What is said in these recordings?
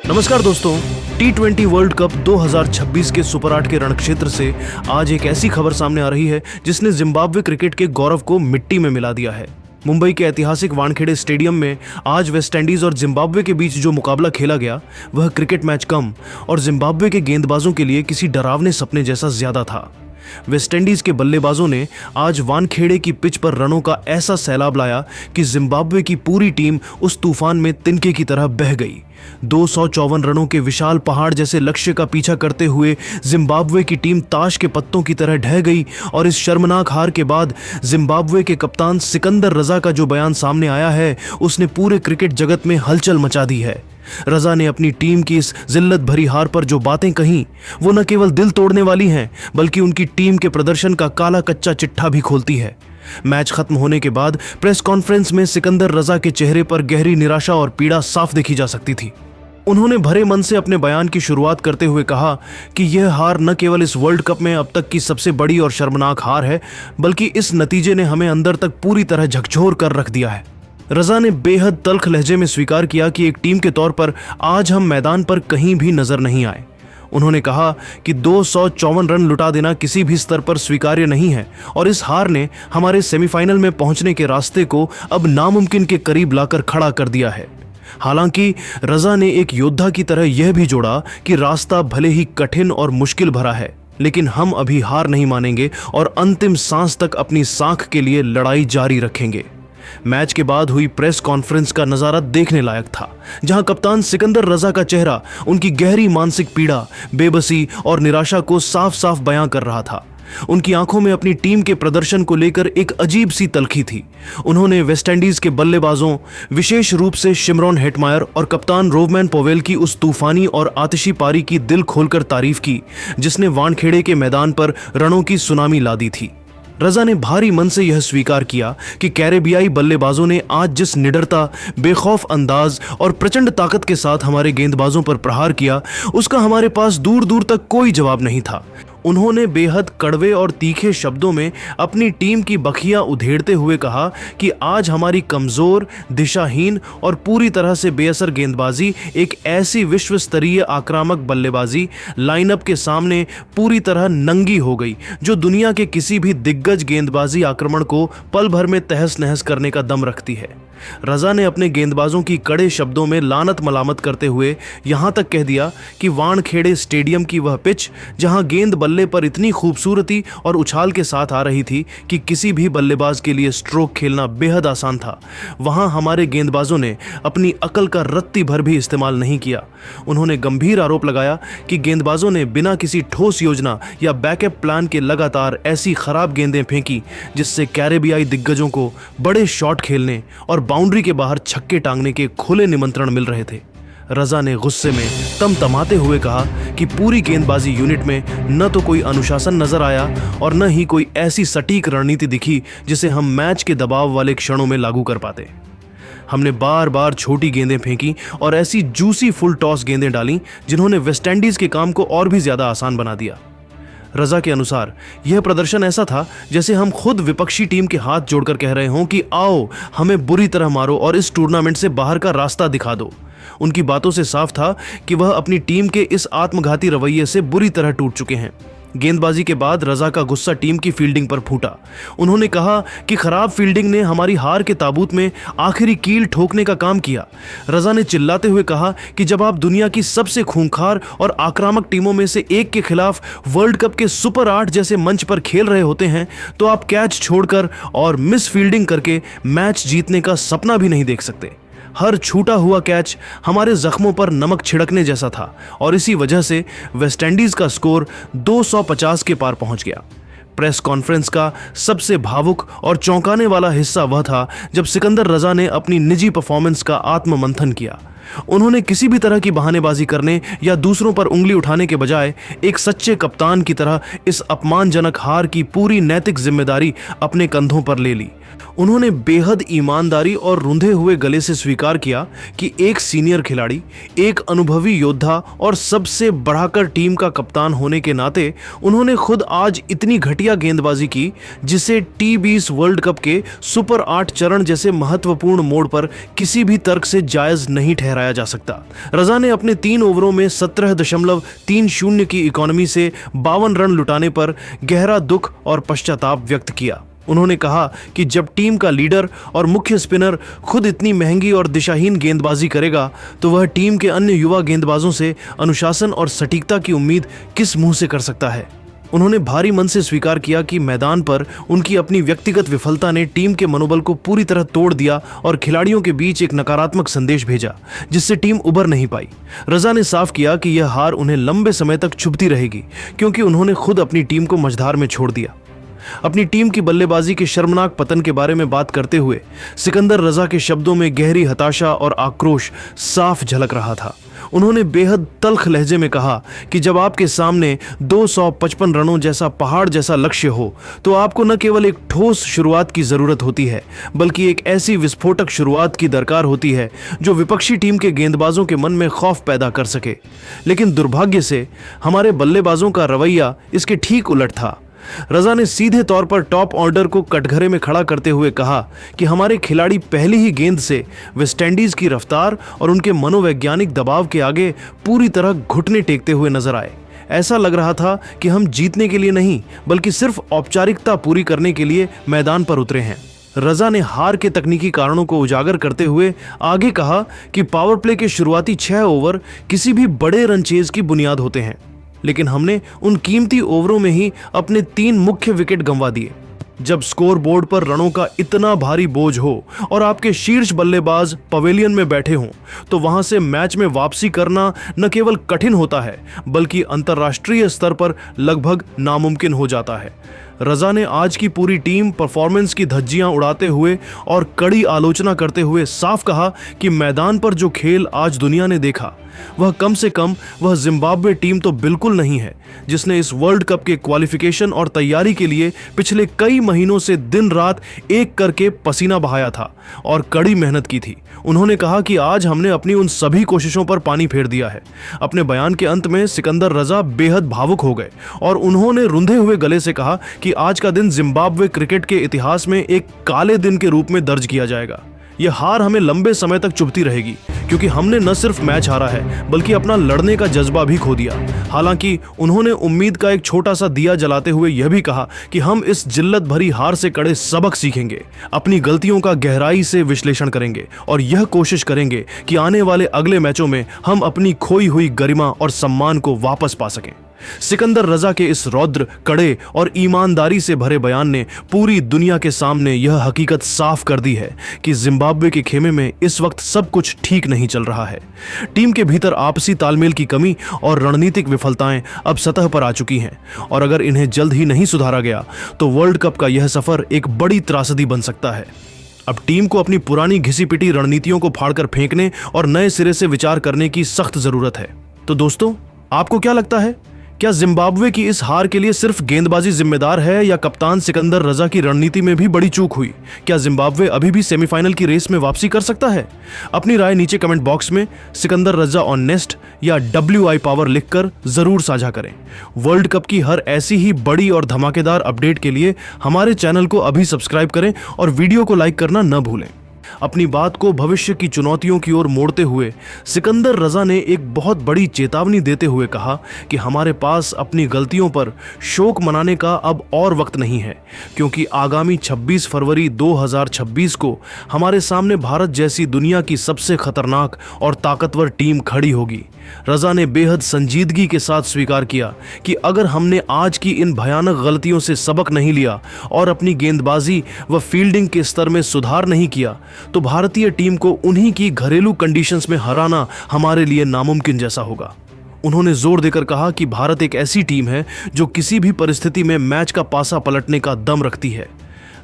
नमस्कार दोस्तों, T20 world cup 2026 के सुपर 8 के रणक्षेत्र से आज एक ऐसी खबर सामने आ रही है जिसने जिम्बाब्वे क्रिकेट के गौरव को मिट्टी में मिला दिया है। मुंबई के ऐतिहासिक वानखेड़े स्टेडियम में आज वेस्टइंडीज और जिम्बाब्वे के बीच जो मुकाबला खेला गया वह क्रिकेट मैच कम और जिम्बाब्वे के गेंदबाजों के लिए किसी डरावने सपने जैसा ज्यादा था। वेस्टइंडीज के बल्लेबाजों ने आज वानखेड़े की पिच पर रनों का ऐसा सैलाब लाया कि जिम्बाब्वे की पूरी टीम उस तूफान में तिनके की तरह बह गई। 254 रनों के विशाल पहाड़ जैसे लक्ष्य का पीछा करते हुए जिम्बाब्वे की टीम ताश के पत्तों की तरह ढह गई और इस शर्मनाक हार के बाद जिम्बाब्वे के कप्तान सिकंदर रजा का जो बयान सामने आया है उसने पूरे क्रिकेट जगत में हलचल मचा दी है। रजा ने अपनी टीम की इस जिल्लत भरी हार पर जो बातें कहीं वो न केवल दिल तोड़ने वाली हैं बल्कि उनकी टीम के प्रदर्शन का काला कच्चा चिट्ठा भी खोलती है। मैच खत्म होने के बाद प्रेस कॉन्फ्रेंस में सिकंदर रजा के चेहरे पर गहरी निराशा और पीड़ा साफ देखी जा सकती थी। उन्होंने भरे मन से अपने बयान की शुरुआत करते हुए कहा कि यह हार न केवल इस वर्ल्ड कप में अब तक की सबसे बड़ी और शर्मनाक हार है बल्कि इस नतीजे ने हमें अंदर तक पूरी तरह झकझोर कर रख दिया है। रजा ने बेहद तल्ख लहजे में स्वीकार किया कि एक टीम के तौर पर आज हम मैदान पर कहीं भी नजर नहीं आए। उन्होंने कहा कि 254 रन लुटा देना किसी भी स्तर पर स्वीकार्य नहीं है और इस हार ने हमारे सेमीफाइनल में पहुंचने के रास्ते को अब नामुमकिन के करीब लाकर खड़ा कर दिया है। हालांकि रजा ने एक योद्धा की तरह यह भी जोड़ा कि रास्ता भले ही कठिन और मुश्किल भरा है लेकिन हम अभी हार नहीं मानेंगे और अंतिम सांस तक अपनी साख के लिए लड़ाई जारी रखेंगे। मैच के बाद हुई प्रेस कॉन्फ्रेंस का नजारा देखने लायक था, जहां कप्तान सिकंदर रजा का चेहरा उनकी गहरी मानसिक पीड़ा, बेबसी और निराशा को साफ साफ बयां कर रहा था। उनकी आंखों में अपनी टीम के प्रदर्शन को लेकर एक अजीब सी तल्खी थी। उन्होंने वेस्टइंडीज के बल्लेबाजों, विशेष रूप से शिमरॉन हेटमायर और कप्तान रोवमैन पोवेल की उस तूफानी और आतिशी पारी की दिल खोलकर तारीफ की जिसने वानखेड़े के मैदान पर रणों की सुनामी ला दी थी। रजा ने भारी मन से यह स्वीकार किया कि कैरेबियाई बल्लेबाजों ने आज जिस निडरता, बेखौफ अंदाज और प्रचंड ताकत के साथ हमारे गेंदबाजों पर प्रहार किया उसका हमारे पास दूर दूर तक कोई जवाब नहीं था। उन्होंने बेहद कड़वे और तीखे शब्दों में अपनी टीम की बखियां उधेड़ते हुए कहा कि आज हमारी कमजोर, दिशाहीन और पूरी तरह से बेअसर गेंदबाजी एक ऐसी विश्व स्तरीय आक्रामक बल्लेबाजी लाइनअप के सामने पूरी तरह नंगी हो गई जो दुनिया के किसी भी दिग्गज गेंदबाजी आक्रमण को पल भर में तहस नहस करने का दम रखती है। रजा ने अपने गेंदबाजों की कड़े शब्दों में लानत मलामत करते हुए यहां तक कह दिया कि वानखेड़े स्टेडियम की वह पिच जहां गेंद बल्ले पर इतनी खूबसूरती और उछाल के साथ आ रही थी कि किसी भी बल्लेबाज के लिए स्ट्रोक खेलना बेहद आसान था, वहां हमारे गेंदबाजों ने अपनी अकल का रत्ती भर भी इस्तेमाल नहीं किया। उन्होंने गंभीर आरोप लगाया कि गेंदबाजों ने बिना किसी ठोस योजना या बैकअप प्लान के लगातार ऐसी खराब गेंदें फेंकी जिससे कैरेबियाई दिग्गजों को बड़े शॉट खेलने और बाउंड्री के बाहर छक्के टांगने के खुले निमंत्रण मिल रहे थे। रजा ने गुस्से में तमतमाते हुए कहा कि पूरी गेंदबाजी यूनिट में न तो कोई अनुशासन नजर आया और न ही कोई ऐसी सटीक रणनीति दिखी जिसे हम मैच के दबाव वाले क्षणों में लागू कर पाते। हमने बार बार छोटी गेंदें फेंकी और ऐसी जूसी फुल टॉस गेंदें डाली जिन्होंने वेस्टइंडीज के काम को और भी ज्यादा आसान बना दिया। रजा के अनुसार यह प्रदर्शन ऐसा था जैसे हम खुद विपक्षी टीम के हाथ जोड़कर कह रहे हों कि आओ हमें बुरी तरह मारो और इस टूर्नामेंट से बाहर का रास्ता दिखा दो। उनकी बातों से साफ था कि वह अपनी टीम के इस आत्मघाती रवैये से बुरी तरह टूट चुके हैं। गेंदबाजी के बाद रजा का गुस्सा टीम की फील्डिंग पर फूटा। उन्होंने कहा कि खराब फील्डिंग ने हमारी हार के ताबूत में आखिरी कील ठोकने का काम किया। रजा ने चिल्लाते हुए कहा कि जब आप दुनिया की सबसे खूंखार और आक्रामक टीमों में से एक के खिलाफ वर्ल्ड कप के सुपर 8 जैसे मंच पर खेल रहे होते हैं तो आप कैच छोड़कर और मिस फील्डिंग करके मैच जीतने का सपना भी नहीं देख सकते। हर छूटा हुआ कैच हमारे जख्मों पर नमक छिड़कने जैसा था और इसी वजह से वेस्टइंडीज का स्कोर 250 के पार पहुंच गया। प्रेस कॉन्फ्रेंस का सबसे भावुक और चौंकाने वाला हिस्सा वह था जब सिकंदर रजा ने अपनी निजी परफॉर्मेंस का आत्ममंथन किया। उन्होंने किसी भी तरह की बहानेबाजी करने या दूसरों पर उंगली उठाने के बजाय एक सच्चे कप्तान की तरह इस अपमानजनक हार की पूरी नैतिक जिम्मेदारी अपने कंधों पर ले ली। उन्होंने बेहद ईमानदारी और रुंधे हुए गले से स्वीकार किया कि एक सीनियर खिलाड़ी, एक अनुभवी योद्धा और सबसे बढ़ाकर टीम का कप्तान होने के नाते उन्होंने खुद आज इतनी घटिया गेंदबाजी की जिसे T20 वर्ल्ड कप के सुपर 8 चरण जैसे महत्वपूर्ण मोड़ पर किसी भी तर्क से जायज नहीं ठहराया ठहराया जा सकता। रजा ने अपने 3 ओवरों में 17.30 की इकोनॉमी से 52 रन लुटाने पर गहरा दुख और पश्चाताप व्यक्त किया। उन्होंने कहा कि जब टीम का लीडर और मुख्य स्पिनर खुद इतनी महंगी और दिशाहीन गेंदबाजी करेगा तो वह टीम के अन्य युवा गेंदबाजों से अनुशासन और सटीकता की उम्मीद किस मुंह से कर सकता है। उन्होंने भारी मन से स्वीकार किया कि मैदान पर उनकी अपनी व्यक्तिगत विफलता ने टीम के मनोबल को पूरी तरह तोड़ दिया और खिलाड़ियों के बीच एक नकारात्मक संदेश भेजा जिससे टीम उबर नहीं पाई। रजा ने साफ किया कि यह हार उन्हें लंबे समय तक चुभती रहेगी क्योंकि उन्होंने खुद अपनी टीम को मझधार में छोड़ दिया। अपनी टीम की बल्लेबाजी के शर्मनाक पतन के बारे में बात करते हुए सिकंदर रजा के शब्दों में गहरी हताशा और आक्रोश साफ झलक रहा था। उन्होंने बेहद तल्ख लहजे में कहा कि जब आपके सामने 255 रनों जैसा पहाड़ जैसा लक्ष्य हो तो आपको न केवल एक ठोस शुरुआत की जरूरत होती है बल्कि एक ऐसी विस्फोटक शुरुआत की दरकार होती है जो विपक्षी टीम के गेंदबाजों के मन में खौफ पैदा कर सके। लेकिन दुर्भाग्य से हमारे बल्लेबाजों का रवैया इसके ठीक उलट था। रजा ने सीधे तौर पर टॉप ऑर्डर को कटघरे में खड़ा करते हुए कहा कि हमारे खिलाड़ी पहली ही गेंद से वेस्टइंडीज की रफ्तार और उनके मनोवैज्ञानिक दबाव के आगे पूरी तरह घुटने टेकते हुए नजर आए। ऐसा लग रहा था कि हम जीतने के लिए नहीं बल्कि सिर्फ औपचारिकता पूरी करने के लिए मैदान पर उतरे हैं। रजा ने हार के तकनीकी कारणों को उजागर करते हुए आगे कहा कि पावर प्ले के शुरुआती 6 ओवर किसी भी बड़े रन चेज की बुनियाद होते हैं, लेकिन हमने उन कीमती ओवरों में ही अपने 3 मुख्य विकेट गंवा दिए। जब स्कोर बोर्ड पर रनों का इतना भारी बोझ हो और आपके शीर्ष बल्लेबाज पवेलियन में बैठे हों तो वहां से मैच में वापसी करना न केवल कठिन होता है बल्कि अंतर्राष्ट्रीय स्तर पर लगभग नामुमकिन हो जाता है। रजा ने आज की पूरी टीम परफॉर्मेंस की धज्जियां उड़ाते हुए और कड़ी आलोचना करते हुए साफ कहा कि मैदान पर जो खेल आज दुनिया ने देखा वह कम से कम वह जिम्बाब्वे टीम तो बिल्कुल नहीं है जिसने इस वर्ल्ड कप के क्वालिफिकेशन और तैयारी के लिए पिछले कई महीनों से दिन रात एक करके पसीना बहाया था और कड़ी मेहनत की थी। उन्होंने कहा कि आज हमने अपनी उन सभी कोशिशों पर पानी फेर दिया है। अपने बयान के अंत में सिकंदर रजा बेहद भावुक हो गए और उन्होंने रुंधे हुए गले से कहा कि आज का दिन जिम्बाब्वे क्रिकेट के इतिहास में एक काले दिन के रूप में दर्ज किया जाएगा। यह हार हमें लंबे समय तक चुभती रहेगी क्योंकि हमने न सिर्फ मैच हारा है बल्कि अपना लड़ने का जज्बा भी खो दिया। हालांकि उन्होंने उम्मीद का एक छोटा सा दिया जलाते हुए यह भी कहा कि हम इस जिल्लत भरी हार से कड़े सबक सीखेंगे, अपनी गलतियों का गहराई से विश्लेषण करेंगे और यह कोशिश करेंगे कि आने वाले अगले मैचों में हम अपनी खोई हुई गरिमा और सम्मान को वापस पा सकें। सिकंदर रजा के इस रौद्र, कड़े और ईमानदारी से भरे बयान ने पूरी दुनिया के सामने यह हकीकत साफ कर दी है कि जिम्बाब्वे के खेमे में इस वक्त सब कुछ ठीक नहीं चल रहा है। टीम के भीतर आपसी तालमेल की कमी और रणनीतिक विफलताएं अब सतह पर आ चुकी हैं और अगर इन्हें जल्द ही नहीं सुधारा गया तो वर्ल्ड कप का यह सफर एक बड़ी त्रासदी बन सकता है। अब टीम को अपनी पुरानी घिसी पिटी रणनीतियों को फाड़कर फेंकने और नए सिरे से विचार करने की सख्त जरूरत है। तो दोस्तों, आपको क्या लगता है? क्या जिम्बाब्वे की इस हार के लिए सिर्फ गेंदबाजी जिम्मेदार है या कप्तान सिकंदर रजा की रणनीति में भी बड़ी चूक हुई? क्या जिम्बाब्वे अभी भी सेमीफाइनल की रेस में वापसी कर सकता है? अपनी राय नीचे कमेंट बॉक्स में सिकंदर रजा ऑन नेस्ट या WI पावर लिखकर जरूर साझा करें। वर्ल्ड कप की हर ऐसी ही बड़ी और धमाकेदार अपडेट के लिए हमारे चैनल को अभी सब्सक्राइब करें और वीडियो को लाइक करना न भूलें। अपनी बात को भविष्य की चुनौतियों की ओर मोड़ते हुए सिकंदर रजा ने एक बहुत बड़ी चेतावनी देते हुए कहा कि हमारे पास अपनी गलतियों पर शोक मनाने का अब और वक्त नहीं है क्योंकि आगामी 26 फरवरी 2026 को हमारे सामने भारत जैसी दुनिया की सबसे खतरनाक और ताकतवर टीम खड़ी होगी। रजा ने बेहद संजीदगी के साथ स्वीकार किया कि अगर हमने आज की इन भयानक गलतियों से सबक नहीं लिया और अपनी गेंदबाजी व फील्डिंग के स्तर में सुधार नहीं किया तो भारतीय टीम को उन्हीं की घरेलू कंडीशंस में हराना हमारे लिए नामुमकिन जैसा होगा। उन्होंने जोर देकर कहा कि भारत एक ऐसी टीम है जो किसी भी परिस्थिति में मैच का पासा पलटने का दम रखती है।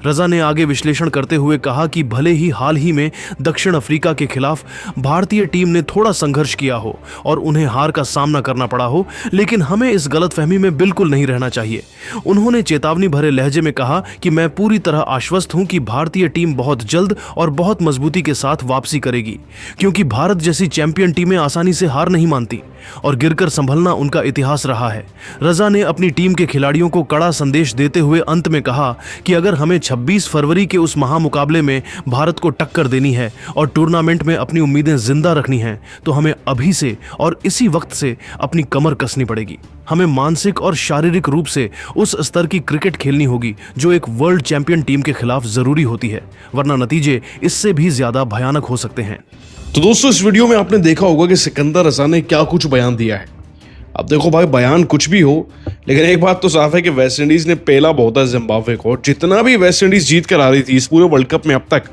रजा ने आगे विश्लेषण करते हुए कहा कि भले ही हाल ही में दक्षिण अफ्रीका के खिलाफ भारतीय टीम ने थोड़ा संघर्ष किया हो और उन्हें हार का सामना करना पड़ा हो, लेकिन हमें इस गलतफहमी में बिल्कुल नहीं रहना चाहिए। उन्होंने चेतावनी भरे लहजे में कहा कि मैं पूरी तरह आश्वस्त हूं कि भारतीय टीम बहुत जल्द और बहुत मजबूती के साथ वापसी करेगी क्योंकि भारत जैसी चैंपियन टीमें आसानी से हार नहीं मानती और गिरकर संभलना उनका इतिहास रहा है। रजा ने अपनी टीम के खिलाड़ियों को कड़ा संदेश देते हुए अंत में कहा कि अगर हमें 26 फरवरी के उस महामुकाबले में भारत को टक्कर देनी है और टूर्नामेंट में अपनी उम्मीदें जिंदा रखनी हैं, तो हमें अभी से और इसी वक्त से अपनी कमर कसनी पड़ेगी। हमें मानसिक और शारीरिक रूप से उस स्तर की क्रिकेट खेलनी होगी जो एक वर्ल्ड चैंपियन टीम के खिलाफ जरूरी होती है, वरना नतीजे इससे भी ज्यादा भयानक हो सकते हैं। तो दोस्तों, इस वीडियो में आपने देखा होगा कि सिकंदर रजा ने क्या कुछ बयान दिया है। अब देखो भाई, बयान कुछ भी हो, लेकिन एक बात तो साफ है कि वेस्ट इंडीज ने पेला बहुत है जिम्बाब्वे को। जितना भी वेस्ट इंडीज जीत कर आ रही थी इस पूरे वर्ल्ड कप में, अब तक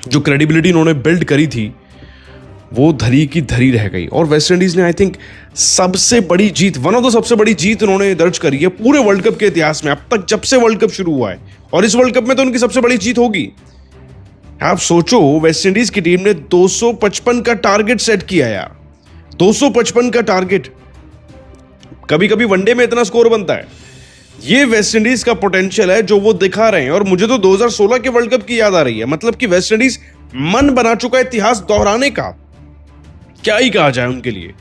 जो क्रेडिबिलिटी उन्होंने बिल्ड करी थी वो धरी की धरी रह गई। और वेस्ट इंडीज ने आई थिंक सबसे बड़ी जीत, वन ऑफ द सबसे बड़ी जीत उन्होंने दर्ज करी है पूरे वर्ल्ड कप के इतिहास में, अब तक जब से वर्ल्ड कप शुरू हुआ है। और इस वर्ल्ड कप में तो उनकी सबसे बड़ी जीत होगी। आप सोचो, वेस्ट इंडीज की टीम ने 255 का टारगेट सेट किया यार, 255 का टारगेट। कभी कभी वनडे में इतना स्कोर बनता है। ये वेस्ट इंडीज का पोटेंशियल है जो वो दिखा रहे हैं। और मुझे तो 2016 के वर्ल्ड कप की याद आ रही है। मतलब कि वेस्ट इंडीज मन बना चुका है इतिहास दोहराने का, क्या ही कहा जाए उनके लिए।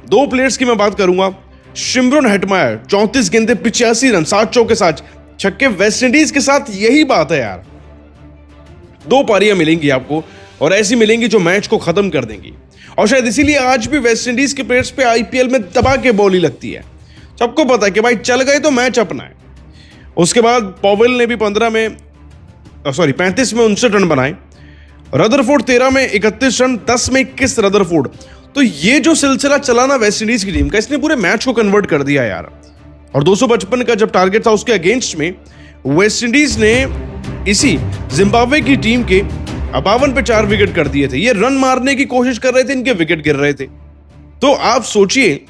दो प्लेयर्स की मैं बात करूंगा। शिमरन हेटमायर 34 गेंदे 85 रन, 7 चौके 7 छक्के। वेस्ट इंडीज के साथ यही बात है यार, 2 पारियां मिलेंगी आपको और ऐसी मिलेंगी जो मैच को खत्म कर देंगी। और शायद इसीलिए आज भी वेस्ट इंडीज के प्लेयर्स पे आईपीएल में दबा के बॉली लगती है। सबको पता है कि भाई चल गए तो मैच अपना है। उसके बाद पॉवेल ने भी 35 में 59 रन बनाए। रदरफोर्ड 13 में 31 रन, 10 में 21 रदरफोर्ड। तो ये जो सिलसिला चला ना वेस्ट इंडीज की टीम का, इसने पूरे मैच को कन्वर्ट कर दिया यार। और 255 का जब टारगेट था उसके अगेंस्ट में वेस्ट इंडीज ने इसी जिम्बाब्वे की टीम के 52 पे 4 विकेट कर दिए थे। ये रन मारने की कोशिश कर रहे थे, इनके विकेट गिर रहे थे। तो आप सोचिए,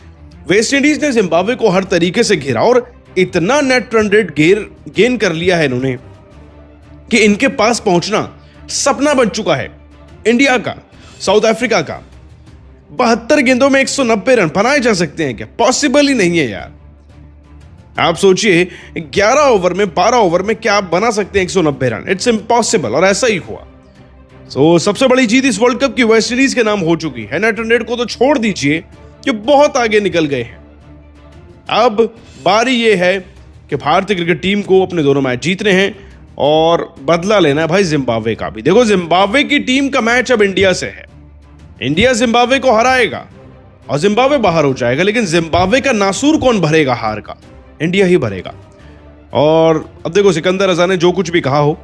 वेस्ट इंडीज ने जिम्बाब्वे को हर तरीके से घेरा और इतना नेट रन रेट गेन कर लिया है इन्होंने कि इनके पास पहुंचना सपना बन चुका है। इंडिया का, साउथ अफ्रीका का 72 गेंदों में 190 रन बनाए जा सकते हैं क्या? पॉसिबल ही नहीं है यार। आप सोचिए, 11 ओवर में, 12 ओवर में क्या आप बना सकते हैं 190 रन? It's impossible. और ऐसा ही हुआ। तो सबसे बड़ी जीत इस वर्ल्ड कप की वेस्ट इंडीज के नाम हो चुकी है। नेट रन रेट को तो छोड़ दीजिए कि बहुत आगे निकल गए हैं। अब बारी यह है कि भारतीय क्रिकेट टीम को अपने दोनों मैच जीतने हैं और बदला लेना है भाई जिम्बाब्वे का भी। देखो, जिम्बाब्वे की टीम का मैच अब इंडिया से है। इंडिया जिम्बाब्वे को हराएगा और जिम्बाब्वे बाहर हो जाएगा, लेकिन जिम्बाब्वे का नासूर कौन भरेगा हार का? इंडिया ही भरेगा। और अब देखो, सिकंदर रजा ने जो कुछ भी कहा हो,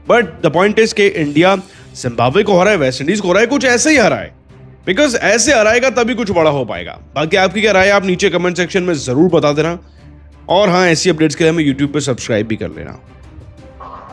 बट द पॉइंट इज कि इंडिया जिम्बाब्वे को हराए, वेस्ट इंडीज को हराए, कुछ ऐसे ही हराए। बिकॉज ऐसे हराएगा तभी कुछ बड़ा हो पाएगा। बाकी आपकी क्या राय है, आप नीचे कमेंट सेक्शन में जरूर बता देना। और हाँ, ऐसी अपडेट्स के लिए हमें यूट्यूब पे सब्सक्राइब भी कर लेना।